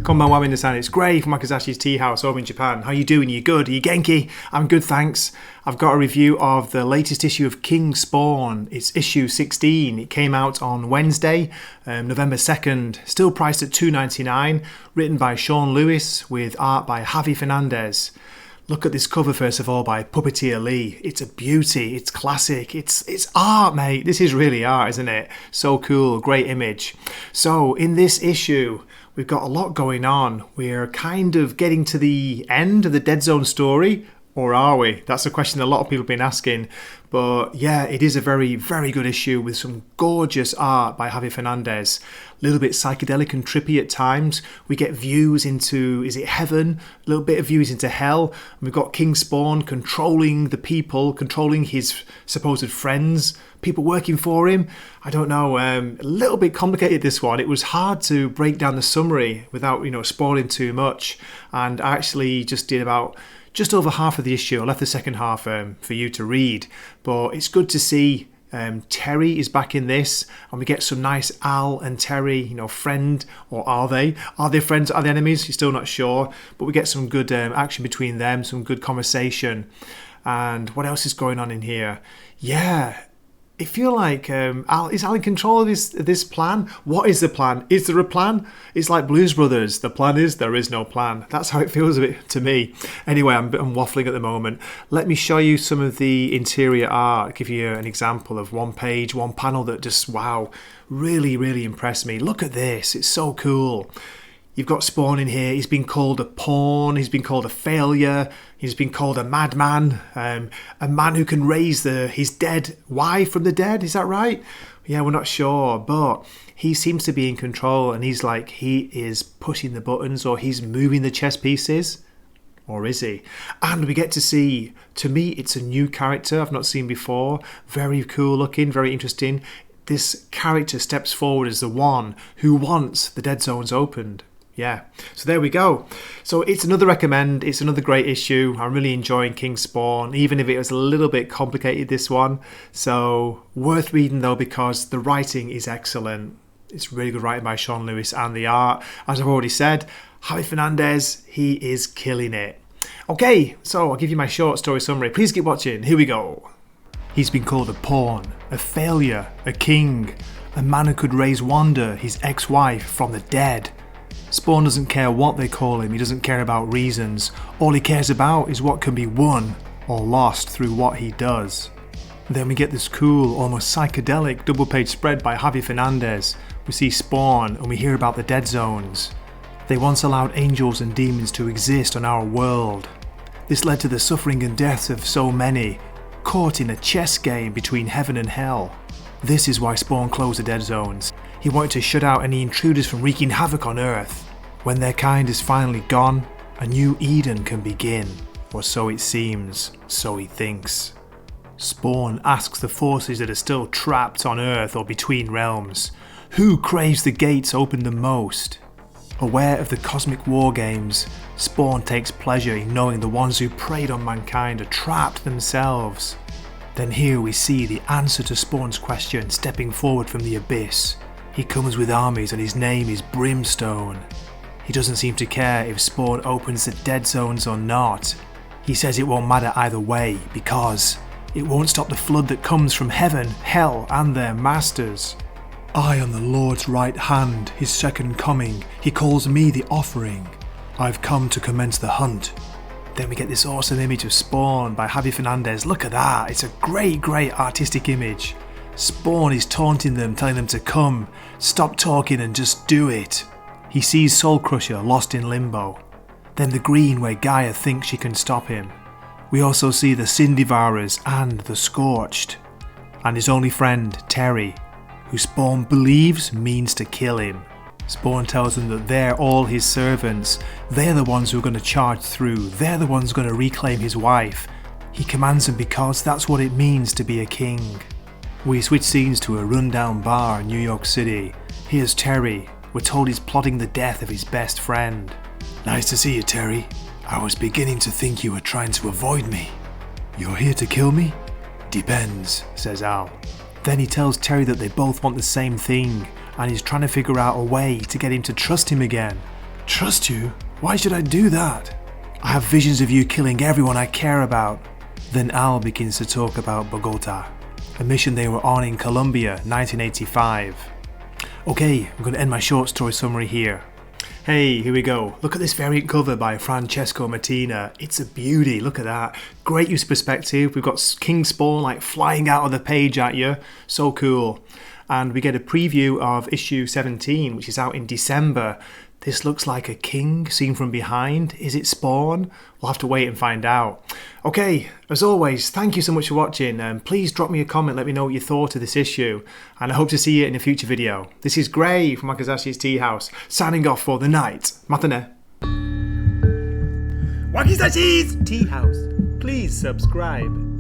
Konbanwa minasan, it's Gray from Wakizashi's Teahouse over in Japan. How you doing? You good? Are you genki? I'm good, thanks. I've got a review of the latest issue of King Spawn. It's issue 16. It came out on Wednesday, November 2nd. Still priced at $2.99. Written by Sean Lewis with art by Javier Fernandez. Look at this cover first of all by Puppeteer Lee. It's a beauty, it's classic, it's art, mate. This is really art, isn't it? So cool, great image. So in this issue, we've got a lot going on. We're kind of getting to the end of the Dead Zone story, or are we? That's a question a lot of people have been asking. But yeah, it is a very, very good issue with some gorgeous art by Javier Fernandez. A little bit psychedelic and trippy at times. We get views into, is it heaven? A little bit of views into hell. And we've got King Spawn controlling the people, controlling his supposed friends, people working for him. I don't know, a little bit complicated this one. It was hard to break down the summary without, spoiling too much. And I actually just did about just over half of the issue. I left the second half for you to read. But it's good to see Terry is back in this, and we get some nice Al and Terry, friend, or are they? Are they friends? Are they enemies? You're still not sure. But we get some good action between them, some good conversation. And what else is going on in here? Yeah. I feel like is Al in control of this plan? What is the plan? Is there a plan? It's like Blues Brothers. The plan is there is no plan. That's how it feels a bit to me. Anyway, I'm waffling at the moment. Let me show you some of the interior art. Give you an example of one page, one panel that just, wow, really, really impressed me. Look at this. It's so cool. You've got Spawn in here. He's been called a pawn. He's been called a failure. He's been called a madman. A man who can raise his dead wife from the dead. Is that right? Yeah, we're not sure. But he seems to be in control. And he is pushing the buttons, or he's moving the chess pieces. Or is he? And we get to see, to me, it's a new character I've not seen before. Very cool looking, very interesting. This character steps forward as the one who wants the Dead Zones opened. Yeah, so there we go. So it's another recommend. It's another great issue. I'm really enjoying King Spawn, even if it was a little bit complicated, this one. So worth reading though, because the writing is excellent. It's really good writing by Sean Lewis, and the art, as I've already said, Javier Fernandez, he is killing it. Okay, so I'll give you my short story summary. Please keep watching. Here we go. He's been called a pawn, a failure, a king, a man who could raise Wanda, his ex-wife, from the dead. Spawn doesn't care what they call him, he doesn't care about reasons. All he cares about is what can be won or lost through what he does. Then we get this cool, almost psychedelic double-page spread by Javier Fernandez. We see Spawn and we hear about the Dead Zones. They once allowed angels and demons to exist on our world. This led to the suffering and deaths of so many, caught in a chess game between heaven and hell. This is why Spawn closed the Dead Zones. He wanted to shut out any intruders from wreaking havoc on Earth. When their kind is finally gone, a new Eden can begin. Or so it seems, so he thinks. Spawn asks the forces that are still trapped on Earth or between realms, who craves the gates open the most? Aware of the cosmic war games, Spawn takes pleasure in knowing the ones who preyed on mankind are trapped themselves. Then here we see the answer to Spawn's question stepping forward from the abyss. He comes with armies and his name is Brimstone. He doesn't seem to care if Spawn opens the Dead Zones or not. He says it won't matter either way because it won't stop the flood that comes from heaven, hell and their masters. I am the Lord's right hand, his second coming. He calls me the offering. I've come to commence the hunt. Then we get this awesome image of Spawn by Javier Fernandez. Look at that, it's a great, great artistic image. Spawn is taunting them, telling them to come, stop talking and just do it. He sees Soul Crusher lost in limbo. Then the green where Gaia thinks she can stop him. We also see the Sin Devourers and the Scorched. And his only friend, Terry, who Spawn believes means to kill him. Spawn tells them that they're all his servants. They're the ones who are going to charge through. They're the ones going to reclaim his wife. He commands them because that's what it means to be a king. We switch scenes to a rundown bar in New York City. Here's Terry. We're told he's plotting the death of his best friend. Nice to see you, Terry. I was beginning to think you were trying to avoid me. You're here to kill me? Depends, says Al. Then he tells Terry that they both want the same thing, and he's trying to figure out a way to get him to trust him again. Trust you? Why should I do that? I have visions of you killing everyone I care about. Then Al begins to talk about Bogota, a mission they were on in Colombia, 1985. Okay, I'm going to end my short story summary here. Hey, here we go. Look at this variant cover by Francesco Mattina. It's a beauty, look at that. Great use of perspective. We've got King Spawn like flying out of the page at you. So cool. And we get a preview of issue 17, which is out in December. This looks like a king seen from behind. Is it Spawn? We'll have to wait and find out. Okay, as always, thank you so much for watching. Please drop me a comment, let me know what you thought of this issue. And I hope to see you in a future video. This is Gray from Wakizashi's Teahouse, signing off for the night. Matane. Wakizashi's Teahouse. Please subscribe.